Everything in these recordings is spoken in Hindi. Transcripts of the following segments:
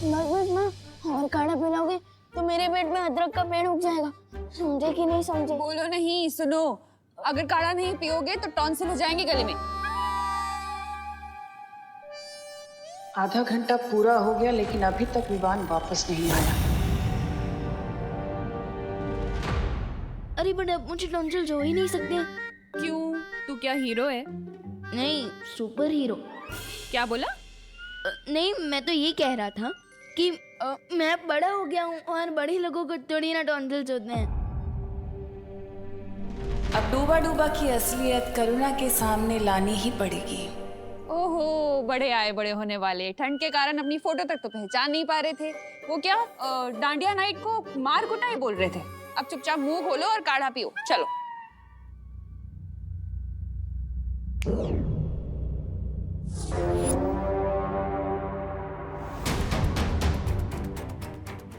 बस माँ, और काढ़ा पिलाओगे तो मेरे पेट में अदरक का पेड़ उग जाएगा। समझे कि नहीं समझे? बोलो नहीं, सुनो। अगर काढ़ा नहीं पियोगे तो टॉन्सिल हो जाएंगे गले में। आधा घंटा पूरा हो गया लेकिन अभी तक विवान वापस नहीं आया। अरे बट अब मुझे टॉन्सिल्स हो ही नहीं सकते। क्यों? तू क्या हीरो है? नहीं, सुपर हीरो। क्या बोला? नहीं, मैं तो ये कह रहा था कि मैं बड़ा हो गया हूँ और बड़े लोगों को थोड़ी ना टॉन्सिल्स होते हैं। अब डूबा डूबा की असलियत करुणा के सामने लानी ही पड़ेगी। ओहो, बड़े आए बड़े होने वाले। ठंड के कारण अपनी फोटो तक तो पहचान नहीं पा रहे थे। वो क्या डांडिया नाइट को मार कुटाई बोल रहे थे। अब चुपचाप मुंह खोलो और काढ़ा पियो। चलो।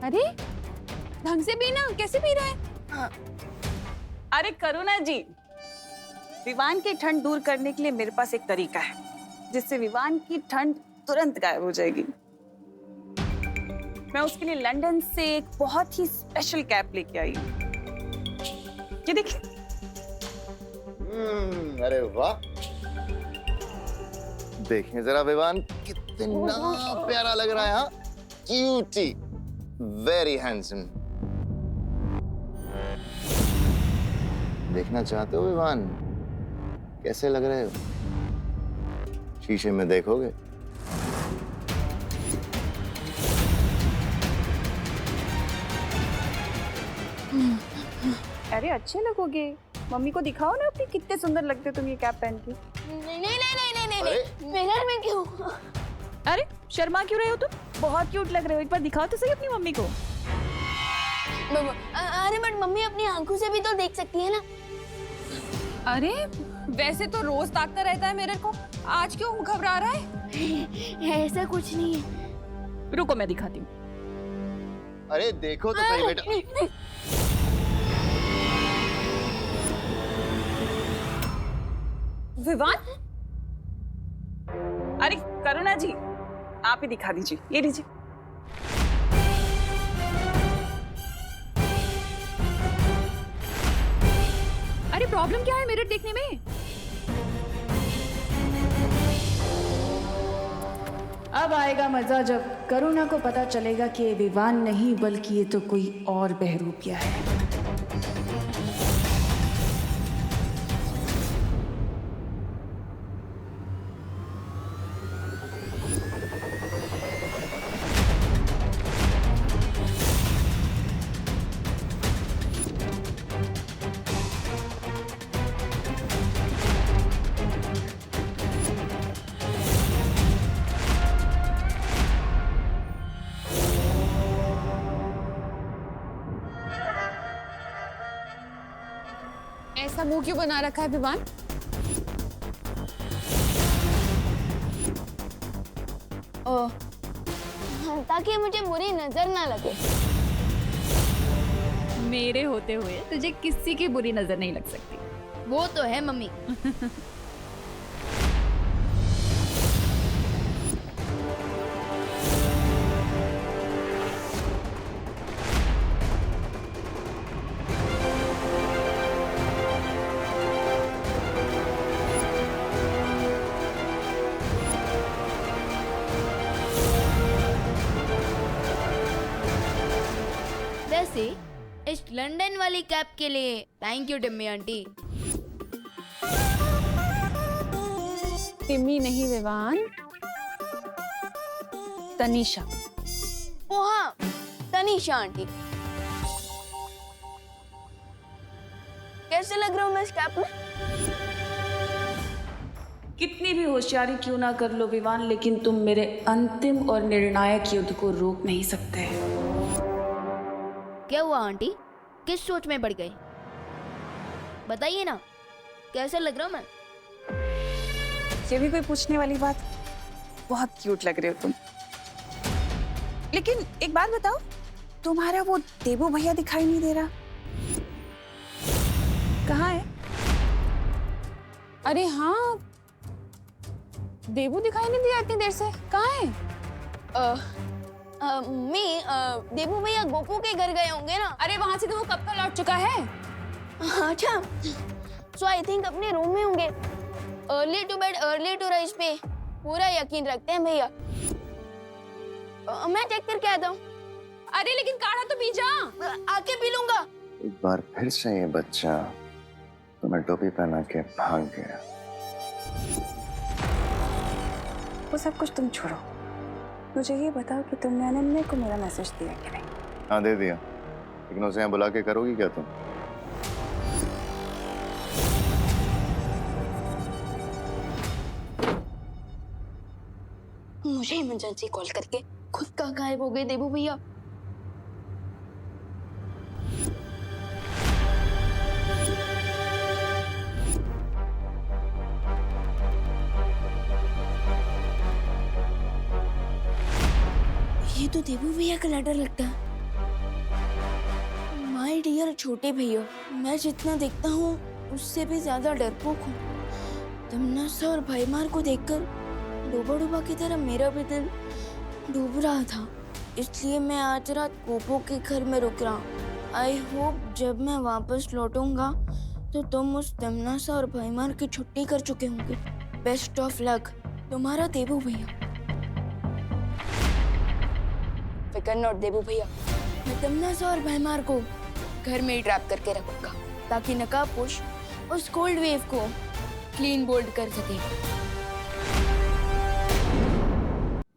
अरे ढंग से पीना, कैसे पी रहा है? अरे करुणा जी, विवान की ठंड दूर करने के लिए मेरे पास एक तरीका है जिससे विवान की ठंड तुरंत गायब हो जाएगी। मैं उसके लिए लंदन से एक बहुत ही स्पेशल कैप लेके आई हूँ। ये देखिए। अरे वाह, देखें जरा विवान कितना प्यारा लग रहा है। हाँ, क्यूटी, वेरी हैंडसम। देखना चाहते हो विवान कैसे लग रहे हो? शीशे में देखोगे? अरे अच्छे लगोगे। मम्मी को दिखाओ ना अपनी, कितने सुंदर लगते हो तुम ये कैप पहन के। नहीं नहीं नहीं नहीं नहीं, मिरर में क्यों? अरे शर्मा क्यों रहे हो तुम? बहुत क्यूट लग रहे हो। एक बार दिखाओ तो सही अपनी मम्मी को। अरे बट मम्मी अपनी आंखों से भी तो देख सकती है ना। अरे वैसे तो रोज ताकता रहता है मिरर को, आज क्यों घबरा रहा है? ऐसा कुछ नहीं है। रुको मैं दिखाती हूँ। अरे देखो तो सही बेटा। विवान, अरे करुणा जी, आप ही दिखा दीजिए। ये लीजिए। अरे प्रॉब्लम क्या है मिरर देखने में? अब आएगा मजा जब करुणा को पता चलेगा कि ये विवान नहीं बल्कि ये तो कोई और बहरूपिया है। ऐसा मुंह क्यों बना रखा है विवान? ताकि मुझे बुरी नजर ना लगे। मेरे होते हुए तुझे किसी की बुरी नजर नहीं लग सकती। वो तो है मम्मी। वैसे इस लंदन वाली कैप के लिए thank you Timmy aunty. Timmy नहीं विवान, तनीषा। ओ हाँ, तनीषा आंटी। कैसे लग रहा हूँ मैं इस कैप में? कितनी भी होशियारी क्यों ना कर लो विवान, लेकिन तुम मेरे अंतिम और निर्णायक युद्ध को रोक नहीं सकते। क्या हुआ आंटी? किस सोच में पड़ गई? बताइए ना, कैसे लग रहा हूँ मैं? ये भी कोई पूछने वाली बात? बहुत क्यूट लग रहे हो तुम। लेकिन एक बात बताओ, तुम्हारा वो देबू भैया दिखाई नहीं दे रहा, कहाँ है? अरे हाँ, देबू दिखाई नहीं दिया इतनी देर से। कहाँ है? मम्मी देबू भैया गोपू के घर गए होंगे ना। अरे वहां से तो वो कब का लौट चुका है। अच्छा, सो आई थिंक अपने रूम में होंगे। Early to bed early to rise पे पूरा यकीन रखते हैं भैया। मैं चेक करके आता हूँ। अरे लेकिन काढ़ा तो पी जा। आके पी लूंगा। एक बार फिर से ये बच्चा तुम्हें टोपी पहना के भाग गया। वो सब कुछ तुम छोड़ो, मुझे ये बताओ कि तुमने अनन्या को मेरा मैसेज दिया कि नहीं? हाँ दे दिया, लेकिन उसे यहाँ बुला के करोगी क्या तुम? मुझे इमरजेंसी कॉल करके खुद का गायब हो गए देबू भैया। ये तो देबू भैया का लेटर लगता है। माय डियर छोटे भैया, मैं जितना देखता हूँ उससे भी ज्यादा डरपोक हूँ। तमन्ना सा और भाईमार को देखकर डूबा डूबा की तरह मेरा भी दिल डूब रहा था। इसलिए मैं आज रात गोपू के घर में रुक रहा हूँ। आई होप जब मैं वापस लौटूंगा तो तुम उस तमन्ना सा और भाईमार की छुट्टी कर चुके होंगे। बेस्ट ऑफ लक, तुम्हारा देबू भैया। फिकर नॉट देबू भैया, मैं तमन्ना सा और भाईमार को घर में ही ट्रैप करके रखूंगा ताकि नकाबपोश उस कोल्ड वेव को क्लीन बोल्ड कर सके।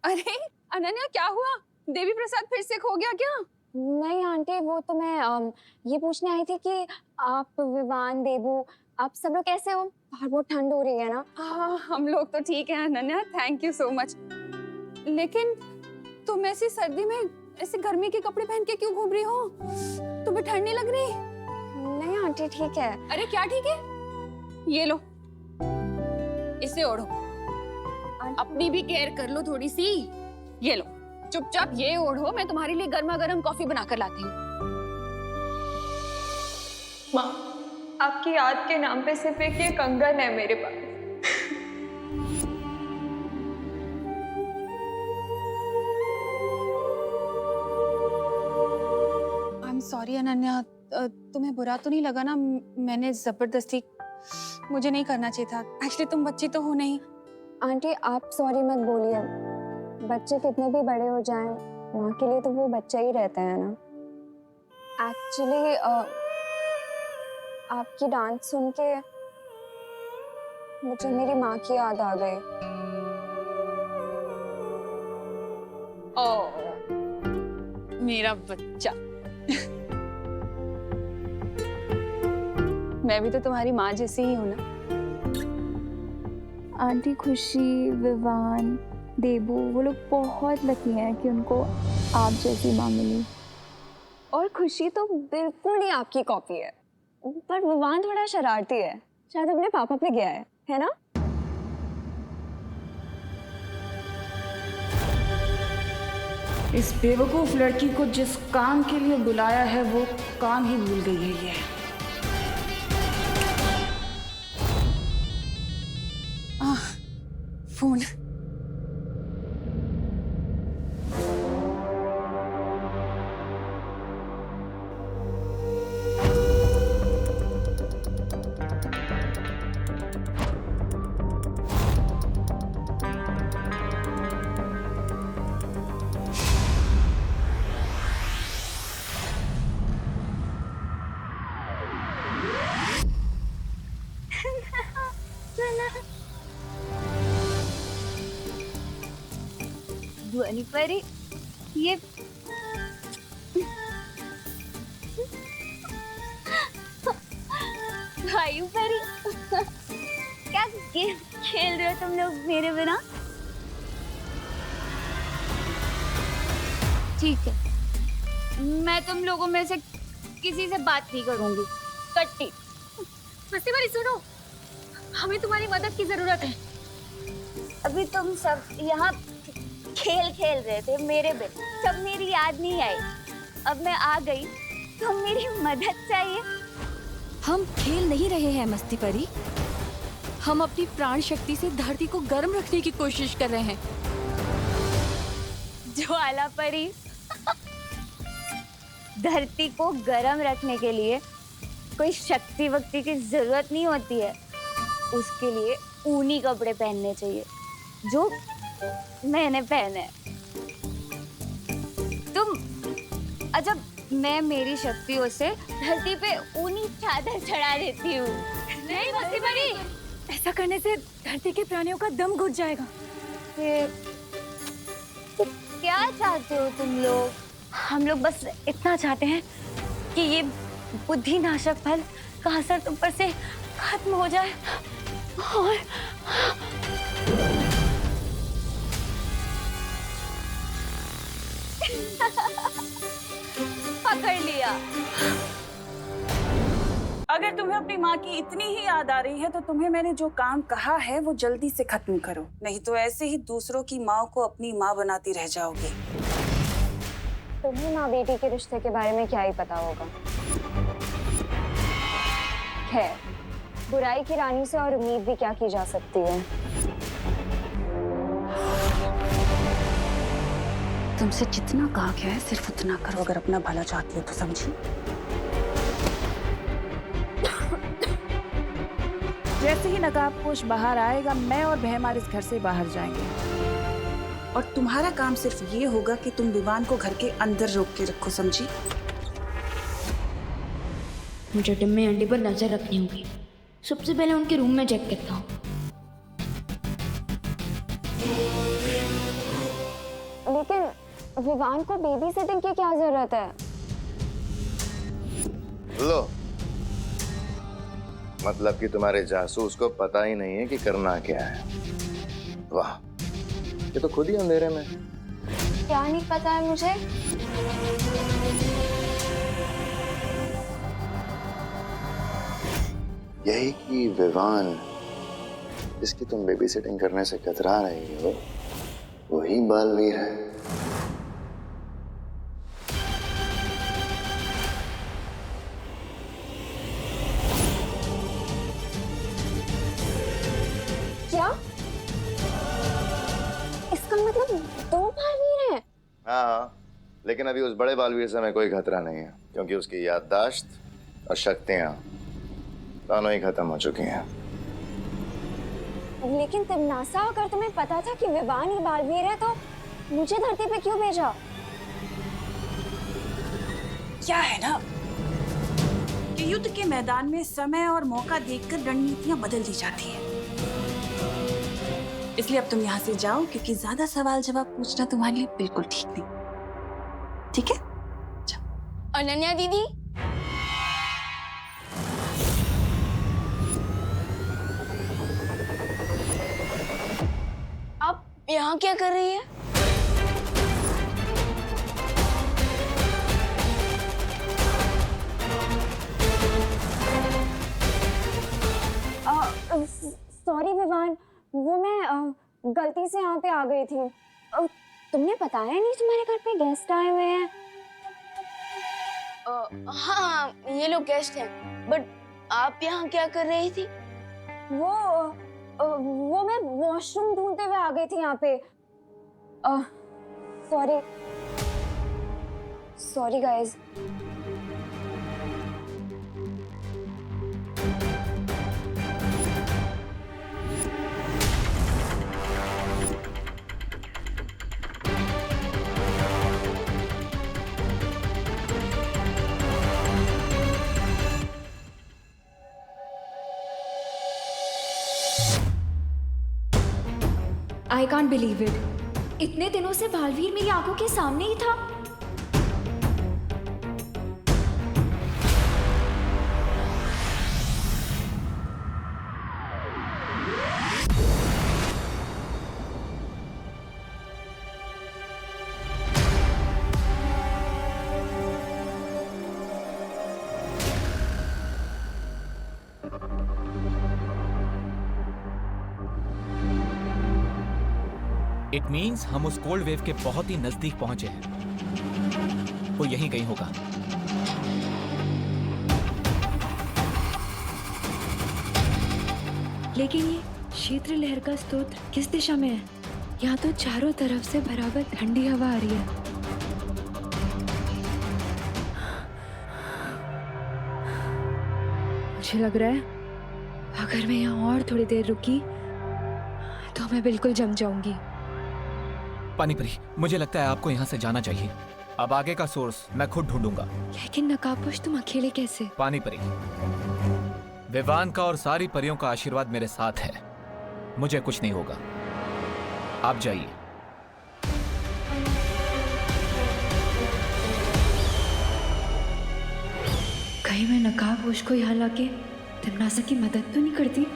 अरे अनन्या क्या हुआ? देवी प्रसाद फिर से खो गया क्या? नहीं आंटी, वो तो मैं ये पूछने आई थी कि आप विवान देबू आप सब लोग कैसे हो? बाहर बहुत ठंड हो रही है ना। हाँ हम लोग तो ठीक है Ananya, thank you so much. लेकिन तुम ऐसी सर्दी में ऐसे गर्मी के कपड़े पहन के क्यों घूम रही हो? तुम्हें ठंड नहीं लग रही? नहीं आंटी ठीक है। अरे क्या ठीक है? ये लो, इसे ओढ़ो, अपनी भी केयर कर लो थोड़ी सी। ये लो, चुपचाप ये ओढ़ो, मैं तुम्हारे लिए गर्मा गर्म कॉफी बनाकर लाती हूँ। माँ, आपकी याद के नाम पे सिर्फ एक ये कंगन है मेरे पास। आई एम सॉरी अनन्या, तुम्हें बुरा तो नहीं लगा ना? मैंने जबरदस्ती, मुझे नहीं करना चाहिए था। एक्चुअली तुम बच्ची तो हो नहीं। आंटी आप सॉरी मत बोलिए, बच्चे कितने भी बड़े हो जाएं माँ के लिए तो वो बच्चा ही रहता है ना। एक्चुअली आपकी डांस सुन के मुझे मेरी माँ की याद आ गई। ओ मेरा बच्चा। मैं भी तो तुम्हारी माँ जैसी ही हूँ ना। आंटी खुशी, विवान, देबू वो लोग बहुत लकी हैं कि उनको आप जैसी माँ मिली। और खुशी तो बिल्कुल ही आपकी कॉपी है, पर विवान थोड़ा शरारती है, शायद अपने पापा पे गया है ना? इस बेवकूफ लड़की को जिस काम के लिए बुलाया है वो काम ही भूल गई है ये। फोन। ध्वनि परी, ये भाई परी क्या गेम खेल रहे हो तुम लोग मेरे बिना? ठीक है, मैं तुम लोगों में से किसी से बात नहीं करूंगी। कट्टी मस्ती परी सुनो, हमें तुम्हारी मदद की जरूरत है। अभी तुम सब यहाँ खेल खेल रहे थे मेरे बिन, तब मेरी याद नहीं आई। अब मैं आ गई तो मेरी मदद चाहिए। हम खेल नहीं रहे हैं मस्ती परी, हम अपनी प्राण शक्ति से धरती को गर्म रखने की कोशिश कर रहे हैं। ज्वाला परी। धरती को गर्म रखने के लिए कोई शक्ति वक्ति की जरूरत नहीं होती है, उसके लिए ऊनी कपड़े पहनने चाहिए जो मैंने पहने। तुम अजब, मैं मेरी शक्तियों से धरती पे ऊनी चादर चढ़ा देती हूँ। नहीं मस्ती परी, ऐसा करने से धरती के प्राणियों का दम घुट जाएगा। तो क्या चाहते हो तुम लोग? हम लोग बस इतना चाहते हैं कि ये बुद्धिनाशक फल का असर तुम पर से खत्म हो जाए और पकड़ लिया। अगर तुम्हें अपनी माँ की इतनी ही याद आ रही है तो तुम्हें मैंने जो काम कहा है वो जल्दी से खत्म करो, नहीं तो ऐसे ही दूसरों की माँ को अपनी माँ बनाती रह जाओगे। तुम्हें माँ बेटी के रिश्ते के बारे में क्या ही पता होगा। खैर, बुराई की रानी से और उम्मीद भी क्या की जा सकती है। तुमसे जितना कहा गया है सिर्फ उतना करो, अगर अपना भला चाहती हो तो, समझी? जैसे ही नकाबपोश बाहर आएगा, मैं और बहमार इस घर से बाहर जाएंगे और तुम्हारा काम सिर्फ ये होगा कि तुम विवान को घर के अंदर रोक के रखो, समझी? मुझे डिम्मी आंटी पर नजर रखनी होगी। सबसे पहले उनके रूम में चेक करता हूँ। लेकिन विवान को बेबी सिटिंग की क्या जरूरत है? लो, मतलब कि तुम्हारे जासूस को पता ही नहीं है कि करना क्या है। वाह, ये तो खुद ही अंधेरे में। क्या नहीं पता है मुझे? यही कि विवान जिसकी तुम बेबी सिटिंग करने से कतरा रही हो, वही बालवीर है। क्या? इसका मतलब 2 बालवीर हैं? हाँ, लेकिन अभी उस बड़े बालवीर से हमें कोई खतरा नहीं है, क्योंकि उसकी याददाश्त और शक्तियां दोनों ही खत्म हो चुकी हैं। लेकिन तिमनासा, अगर तुम्हें पता था कि विवान ही बालवीर है तो मुझे धरती पे क्यों भेजा? क्या है ना कि युद्ध के मैदान में समय और मौका देखकर रणनीतियां बदल दी जाती हैं। इसलिए अब तुम यहाँ से जाओ, क्योंकि ज्यादा सवाल जवाब पूछना तुम्हारे लिए बिल्कुल ठीक नहीं। ठीक है? अनन्या दीदी, आप यहाँ क्या कर रही है? सॉरी विवान, वो मैं गलती से यहाँ पे आ गई थी। तुमने बताया नहीं तुम्हारे घर पे गेस्ट आए हुए हैं? हाँ, ये लोग गेस्ट हैं, बट आप यहाँ क्या कर रही थी? वो मैं वॉशरूम ढूंढते हुए आ गई थी यहाँ पे। Sorry guys. I can't believe it. इतने दिनों से बालवीर मेरी आंखों के सामने ही था। इट मीन्स हम उस कोल्ड वेव के बहुत ही नजदीक पहुंचे हैं। वो यहीं कहीं होगा। लेकिन ये क्षेत्र लहर का स्रोत किस दिशा में है? यहाँ तो चारों तरफ से बराबर ठंडी हवा आ रही है। मुझे लग रहा है अगर मैं यहाँ और थोड़ी देर रुकी तो मैं बिल्कुल जम जाऊंगी। पानीपरी, मुझे लगता है आपको यहाँ से जाना चाहिए। अब आगे का सोर्स मैं खुद ढूंढूंगा। लेकिन नकाबपोश तुम अकेले कैसे? पानीपरी, विवान का और सारी परियों का आशीर्वाद मेरे साथ है। मुझे कुछ नहीं होगा। आप जाइए। कहीं मैं नकाबपोश को यहाँ लाके तिमनासा की मदद तो नहीं करती?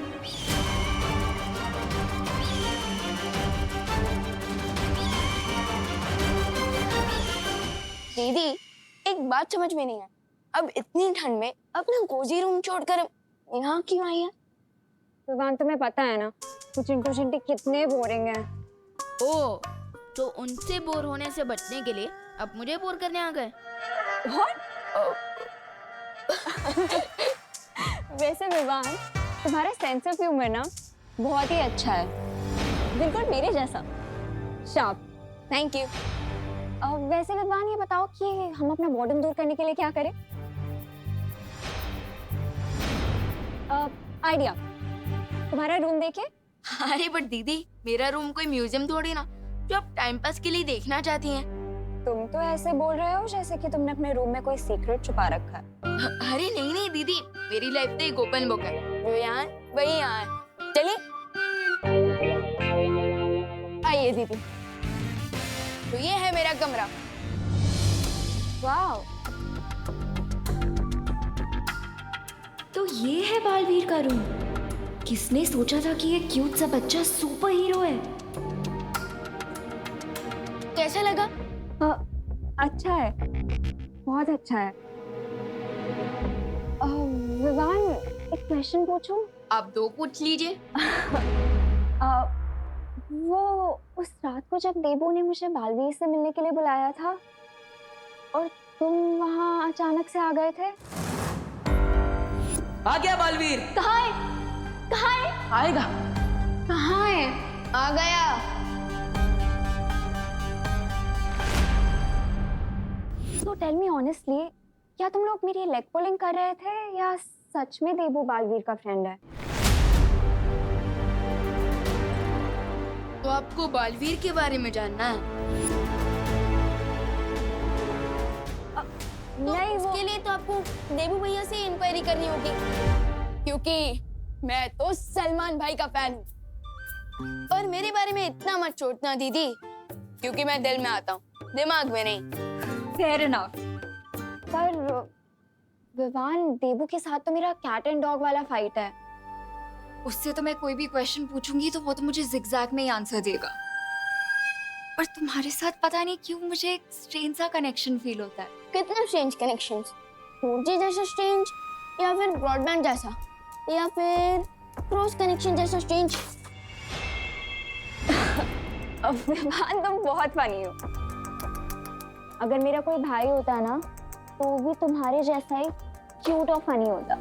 दीदी, एक बात समझ में नहीं है, अब इतनी ठंड में अपना कोजी रूम छोड़कर यहाँ क्यों आई है? विवान, तुम्हें पता है ना वो चिंटू चिंटी कितने बोरिंग है। ओ, तो उनसे बोर होने से बचने के लिए अब मुझे बोर करने आ गए। वैसे विवान, तुम्हारा सेंस ऑफ ह्यूमर ना बहुत ही अच्छा है, बिल्कुल मेरे जैसा शार्प। Thank you. वैसे विवान, ये बताओ कि हम अपना बोर्डम दूर करने के लिए क्या करें? आइडिया, तुम्हारा रूम देखे? अरे बट दीदी, मेरा रूम कोई म्यूजियम थोड़ी ना जो आप टाइम पास के लिए देखना चाहती हैं। तुम तो ऐसे बोल रहे हो जैसे कि तुमने अपने रूम में कोई सीक्रेट छुपा रखा है। अरे नहीं नहीं दीदी, मेरी लाइफ तो एक ओपन बुक है, जो यहाँ वही यहाँ है। चलिए आइए दीदी, तो ये है मेरा कमरा। वाह, तो ये है बालवीर का रूम। किसने सोचा था कि ये क्यूट सा बच्चा सुपर हीरो है? कैसा लगा? अच्छा है, बहुत अच्छा है। विवान, एक क्वेश्चन पूछूं? आप दो पूछ लीजिए। वो उस रात को जब देबू ने मुझे बालवीर से मिलने के लिए बुलाया था और तुम वहाँ अचानक से आ गए थे। आ गया बालवीर। कहाँ है? कहाँ है? आएगा। कहाँ है? आ गया। तो टेल मी ऑनेस्टली, क्या तुम लोग मेरी लेग पुलिंग कर रहे थे या सच में देबू बालवीर का फ्रेंड है? तो आपको बालवीर के बारे में जानना है? तो नहीं, उसके लिए तो आपको देबू भैया से इंक्वायरी करनी होगी, क्योंकि मैं तो सलमान भाई का फैन हूँ। और मेरे बारे में इतना मत सोचना दीदी, क्योंकि मैं दिल में आता हूँ, दिमाग में नहीं। Fair enough. पर विवान, देबू के साथ तो मेरा कैट एंड डॉग वाला फाइट है। उससे तो मैं कोई भी क्वेश्चन पूछूंगी तो वो तो मुझे जिगजैग में ही आंसर देगा। पर तुम्हारे साथ पता नहीं क्यों मुझे एक स्ट्रेंज सा कनेक्शन फील होता है। कितना स्ट्रेंज कनेक्शंस? 4G जैसा स्ट्रेंज, या फिर ब्रॉडबैंड जैसा, या फिर क्रॉस कनेक्शन जैसा स्ट्रेंज? विवान, तुम बहुत फनी हो। अगर मेरा कोई भाई होता ना तो भी तुम्हारे जैसा ही क्यूट और फनी होता।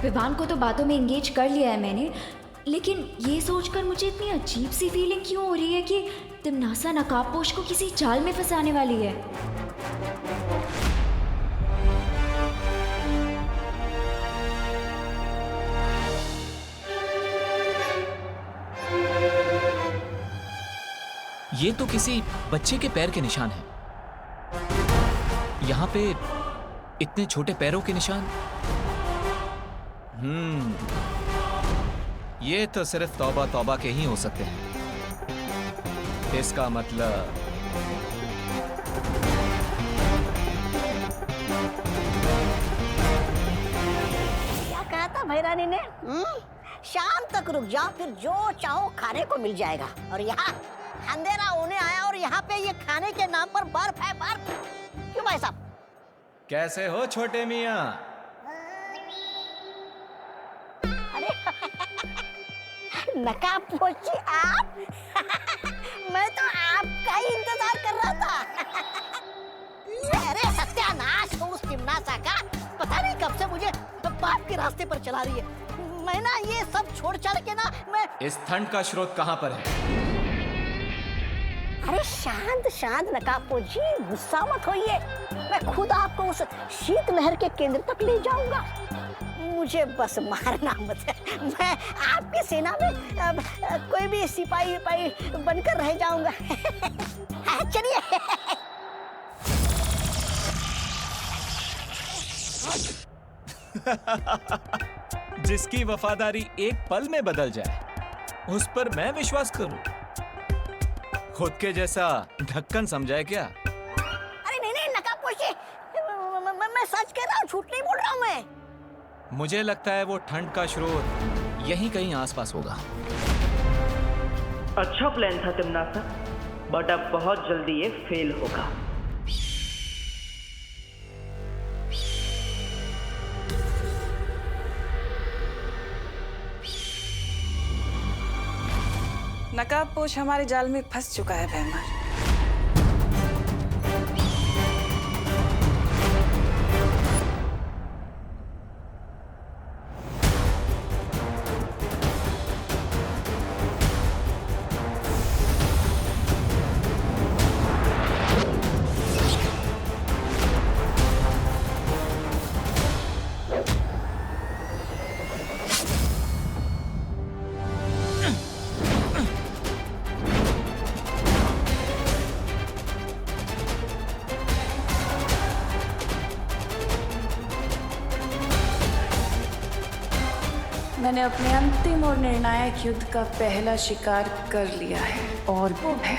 विवान को तो बातों में एंगेज कर लिया है मैंने, लेकिन ये सोचकर मुझे इतनी अजीब सी फीलिंग क्यों हो रही है कि तिमनासा नकाबपोश को किसी जाल में फंसाने वाली है। ये तो किसी बच्चे के पैर के निशान हैं। यहाँ पे इतने छोटे पैरों के निशान। ये तो सिर्फ तौबा तौबा के ही हो सकते हैं। इसका मतलब क्या कहा था भैरानी ने? शाम तक रुक जाओ, फिर जो चाहो खाने को मिल जाएगा। और यहाँ अंधेरा होने आया और यहाँ पे ये खाने के नाम पर बर्फ है, बर्फ। क्यों भाई साहब? कैसे हो छोटे मियाँ? अरे नकाबपोशी आप? मैं तो आपका ही इंतजार कर रहा था। अरे सत्यानाश हो उस तिमनासा का, पता नहीं कब से मुझे बाप के रास्ते पर चला रही है। मैं ना ये सब छोड़ छाड़ के ना मैं। इस ठंड का स्रोत कहाँ पर है? अरे शांत शांत नकाबपोश जी, गुस्सा मत होइए। मैं खुद आपको उस शीतलहर के केंद्र तक ले जाऊंगा। मुझे बस मारना मत है। मैं आपकी सेना में कोई भी सिपाही बनकर रह जाऊंगा। चलिए। जिसकी वफादारी एक पल में बदल जाए, उस पर मैं विश्वास करूं? खुद के जैसा ढक्कन समझाए क्या? अरे नहीं नकाबपोश जी, मैं सच कह रहा हूँ, झूठ नहीं बोल रहा हूँ मैं। मुझे लगता है वो ठंड का स्रोत यहीं कहीं आसपास होगा। अच्छा प्लान था तिमनासा, बट अब बहुत जल्दी ये फेल होगा। नकाबपोश हमारे जाल में फंस चुका है भैमार। मैंने अपने अंतिम और निर्णायक युद्ध का पहला शिकार कर लिया है, और वो है